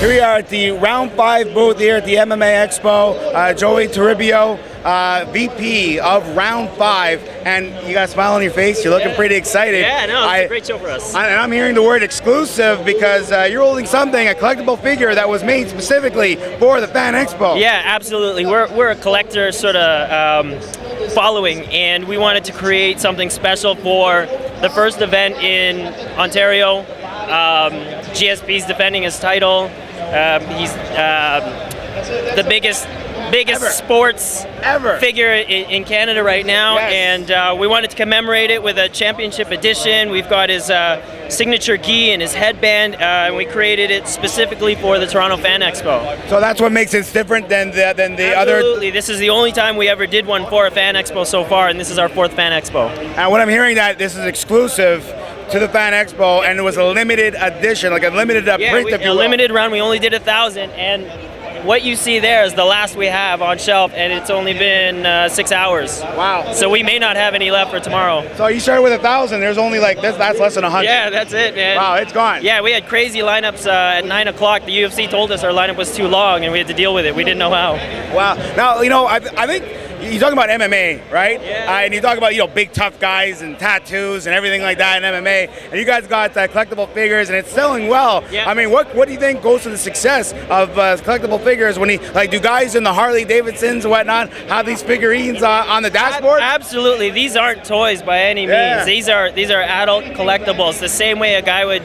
Here we are at the Round 5 booth here at the MMA Expo. Joey Toribio, VP of Round 5, and you got a smile on your face. You're looking pretty excited. Yeah, no, it's a great show for us. And I'm hearing the word exclusive because you're holding something, a collectible figure that was made specifically for the Fan Expo. Yeah, absolutely. We're a collector sort of following, and we wanted to create something special for the first event in Ontario. GSP's defending his title. He's the biggest sports figure in Canada right now, yes. And we wanted to commemorate it with a championship edition. We've got his signature gi and his headband, and we created it specifically for the Toronto Fan Expo. So that's what makes it different than the Absolutely. other. Absolutely, this is the only time we ever did one for a Fan Expo so far, and this is our 4th Fan Expo. And what I'm hearing that this is exclusive to the Fan Expo, and it was a limited edition, like a limited print, if you will. A limited run. We only did 1,000, and what you see there is the last we have on shelf, and it's only been 6 hours. Wow. So we may not have any left for tomorrow. So you started with 1,000. There's only like that's less than 100. Yeah, that's it, man. Wow, it's gone. Yeah, we had crazy lineups at 9 o'clock. The UFC told us our lineup was too long, and we had to deal with it. We didn't know how. Wow. Now, I think you talk about MMA, right? Yeah. And you talk about, big tough guys and tattoos and everything like that in MMA. And you guys got collectible figures, and it's selling well. Yeah. I mean, what do you think goes to the success of collectible figures when do guys in the Harley Davidsons and whatnot have these figurines on the dashboard? Absolutely. These aren't toys by any means. These are adult collectibles. The same way a guy would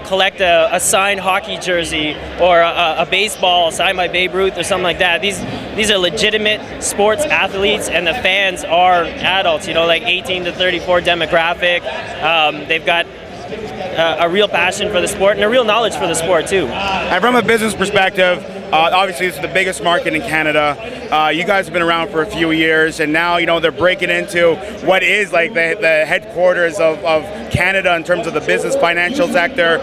collect a signed hockey jersey or a baseball signed by Babe Ruth or something like that. These are legitimate sports athletes, and the fans are adults, like 18 to 34 demographic. They've got a real passion for the sport and a real knowledge for the sport too. And from a business perspective, obviously this is the biggest market in Canada. You guys have been around for a few years, and now they're breaking into what is like the headquarters of Canada in terms of the business financial sector.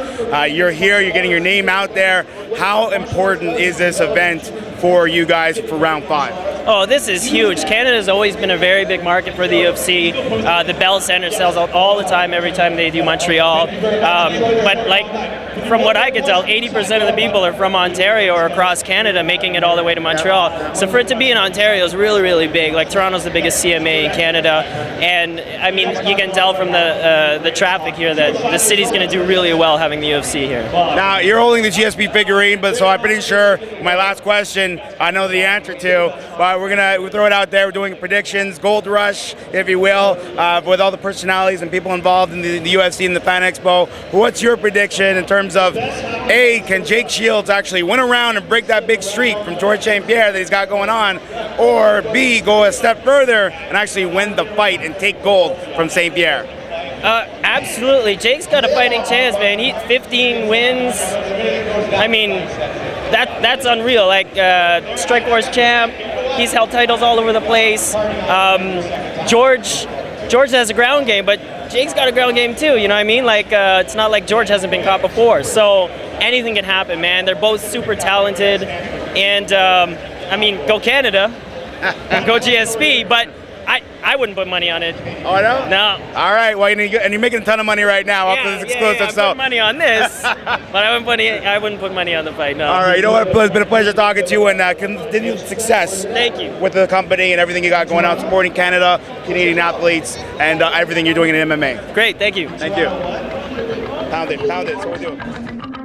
You're here, you're getting your name out there. How important is this event for you guys for Round 5? Oh, this is huge. Canada's always been a very big market for the UFC. The Bell Center sells out all the time, every time they do Montreal. But from what I can tell, 80% of the people are from Ontario or across Canada, making it all the way to Montreal. So for it to be in Ontario is really, really big. Like, Toronto's the biggest CMA in Canada, and I mean, you can tell from the traffic here that the city's going to do really well having the UFC here. Now, you're holding the GSP figurine, but so I'm pretty sure my last question I know the answer to, but we're gonna throw it out there. We're doing predictions, gold rush, if you will, with all the personalities and people involved in the UFC and the Fan Expo. What's your prediction in terms of, A, can Jake Shields actually win around and break that big streak from George St. Pierre that he's got going on, or B, go a step further and actually win the fight and take gold from St. Pierre? Absolutely. Jake's got a fighting chance, man. 15 wins. I mean, that's unreal. Like, Strikeforce champ. He's held titles all over the place. George has a ground game, but Jake's got a ground game too. You know what I mean? Like, it's not like George hasn't been caught before. So anything can happen, man. They're both super talented, and I mean, go Canada and go GSP, but I wouldn't put money on it. Oh, no? No. All right. Well, and you're making a ton of money right now off this exclusive. I'm putting money on this, but I wouldn't put money on the fight. No. All right. You know what? It's been a pleasure talking to you, and continued success. Thank you. With the company and everything you got going on, supporting Canada, Canadian athletes, and everything you're doing in MMA. Great. Thank you. Thank you. Pound it. That's what we're doing.